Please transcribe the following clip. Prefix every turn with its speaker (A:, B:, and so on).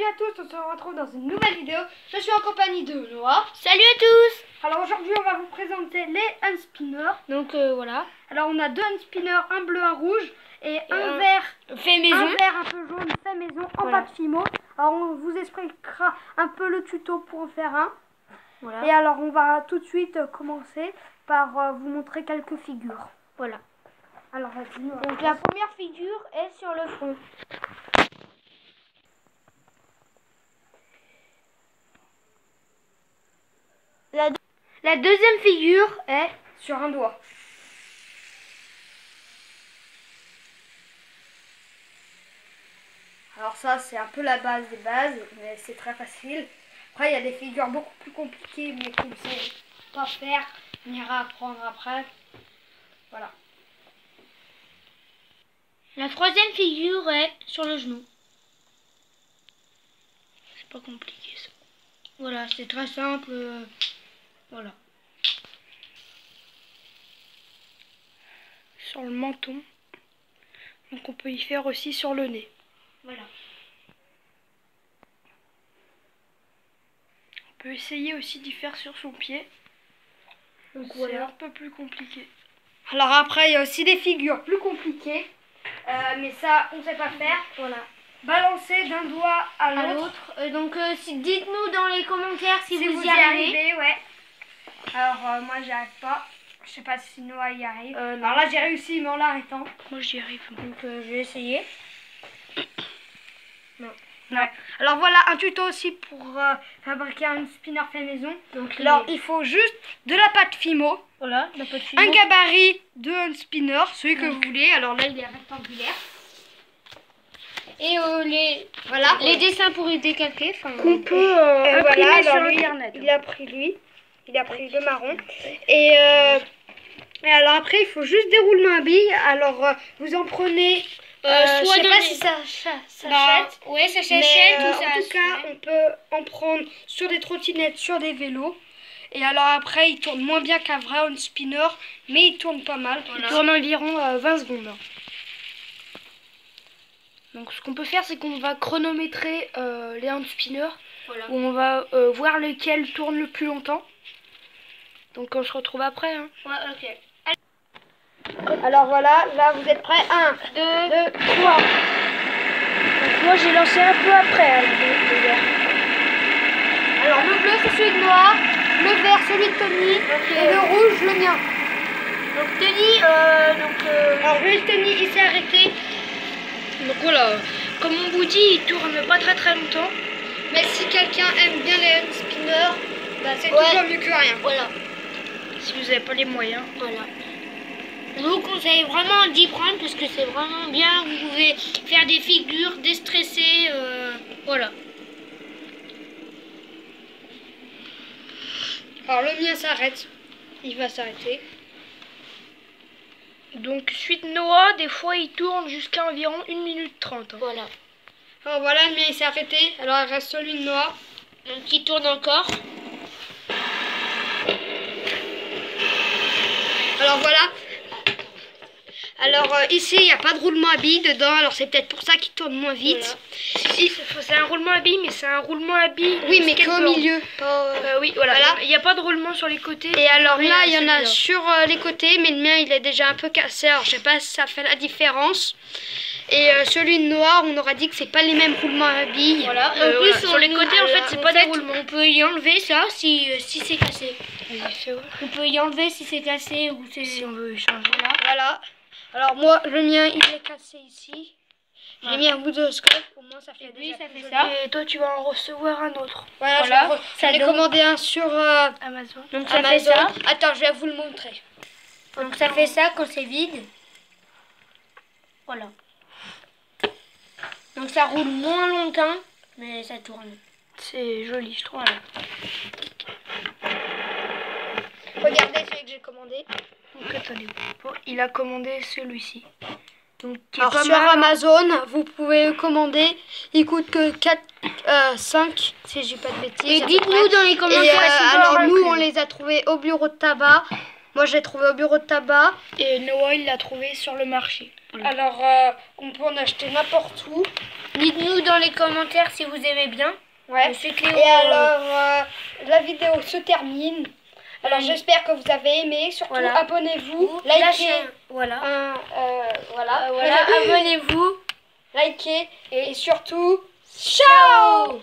A: Salut à tous, on se retrouve dans une nouvelle vidéo. Je suis en compagnie de Noah.
B: Salut à tous.
A: Alors aujourd'hui on va vous présenter les handspinners.
B: Donc voilà.
A: Alors on a deux handspinners, un bleu, un rouge et un vert
B: fait maison.
A: Un vert un peu jaune fait maison en pâte Fimo. Alors on vous expliquera un peu le tuto pour en faire un. Voilà. Et alors on va tout de suite commencer par vous montrer quelques figures.
B: Voilà.
A: Alors vas-y Noah.
B: Donc la première figure est sur le front. La deuxième figure est
A: sur un doigt. Alors ça c'est un peu la base des bases, mais c'est très facile. Après il y a des figures beaucoup plus compliquées, mais qu'on ne sait pas faire, on ira apprendre après. Voilà.
B: La troisième figure est sur le genou. C'est pas compliqué ça. Voilà, c'est très simple. Voilà.
A: Sur le menton. Donc on peut y faire aussi sur le nez.
B: Voilà.
A: On peut essayer aussi d'y faire sur son pied. Donc c'est un peu plus compliqué. Alors après il y a aussi des figures plus compliquées. Mais ça on ne sait pas faire.
B: Voilà.
A: Balancer d'un doigt à l'autre.
B: Donc dites-nous dans les commentaires si vous y
A: arrivez. Ouais. Alors moi j'y arrive pas. Je sais pas si Noah y arrive. Alors là j'ai réussi mais en l'arrêtant.
B: Moi j'y arrive.
A: Donc je vais essayer. Non. Ouais. Alors voilà un tuto aussi pour fabriquer un spinner fait maison. Donc alors il faut juste de la pâte Fimo.
B: Voilà, la pâte Fimo.
A: Un gabarit de un spinner, celui que vous voulez. Alors là il est rectangulaire.
B: Et les dessins pour y décalquer.
A: On peut
B: imprimer sur
A: internet. Il a pris le marron. Et alors après il faut juste des roulements à billes. Alors vous en prenez. Je sais pas si ça s'achète.
B: Ouais, ça
A: Mais
B: s'achète.
A: en tout cas on peut en prendre sur des trottinettes, sur des vélos. Et alors après il tourne moins bien qu'un vrai hand spinner, mais il tourne pas mal.
B: Voilà.
A: Il tourne environ 20 secondes. Donc ce qu'on peut faire c'est qu'on va chronométrer les hand spinners.
B: Voilà.
A: Où on va voir lequel tourne le plus longtemps. Donc on se retrouve après. Hein.
B: Ouais, ok.
A: Alors voilà, là vous êtes prêts. 1, 2, 3. Donc moi j'ai lancé un peu après. Alors le bleu c'est celui de Noah, le vert celui de Tony, et le rouge le mien.
B: Donc Tony,
A: alors lui Tony il s'est arrêté. Donc voilà, comme on vous dit, il tourne pas très longtemps. Mais si quelqu'un aime bien les hand spinners, bah, c'est toujours mieux que rien.
B: Voilà.
A: Si vous n'avez pas les moyens.
B: Voilà. Je vous conseille vraiment d'y prendre parce que c'est vraiment bien. Vous pouvez faire des figures, déstresser. Voilà.
A: Alors le mien s'arrête. Il va s'arrêter. Donc suite Noah, des fois il tourne jusqu'à environ 1 minute 30. Hein.
B: Voilà.
A: Alors voilà, le mien il s'est arrêté. Alors il reste celui de Noah.
B: Donc il tourne encore.
A: Alors voilà. Alors ici il n'y a pas de roulement à billes dedans. Alors c'est peut-être pour ça qu'il tourne moins vite.
B: Voilà. C'est un roulement à billes, mais c'est un roulement à billes.
A: Oui, mais qu'au milieu.
B: Oui, voilà. Il n'y a pas de roulement sur les côtés.
A: Et alors là, il y en a sur les côtés, mais le mien il est déjà un peu cassé. Alors je sais pas si ça fait la différence. Et celui de Noir, on aura dit que c'est pas les mêmes roulements à billes.
B: Voilà. En plus, sur les côtés, en fait, c'est pas des roulements. On peut y enlever ça si c'est cassé. On peut y enlever si c'est cassé ou si
A: on veut changer. Voilà. Alors moi, le mien, il est cassé ici. J'ai mis un bout de scotch, au moins ça fait déjà
B: ça fait ça.
A: Et toi, tu vas en recevoir un autre.
B: Voilà.
A: J'en ai commandé un sur
B: Amazon. Donc ça fait
A: Amazon.
B: ça.
A: Attends, je vais vous le montrer.
B: Donc ça fait ça quand c'est vide. Voilà. Donc ça roule moins longtemps, mais ça tourne.
A: C'est joli, je trouve.
B: Voilà.
A: Regardez celui que j'ai commandé. Donc attendez. Il a commandé celui-ci. Donc alors, sur Amazon, vous pouvez commander. Il coûte que 5, si j'ai pas de bêtises.
B: Et dites-nous dans les commentaires.
A: Alors nous, on les a trouvés au bureau de tabac. Moi, je l'ai trouvé au bureau de tabac.
B: Et Noah, il l'a trouvé sur le marché.
A: Voilà. Alors, on peut en acheter n'importe où.
B: Dites-nous dans les commentaires si vous aimez bien.
A: Ouais.
B: Cléo,
A: et alors, la vidéo se termine. Alors, j'espère que vous avez aimé. Surtout, abonnez-vous, likez.
B: Voilà.
A: Voilà.
B: Abonnez-vous.
A: Likez. Et surtout, ciao!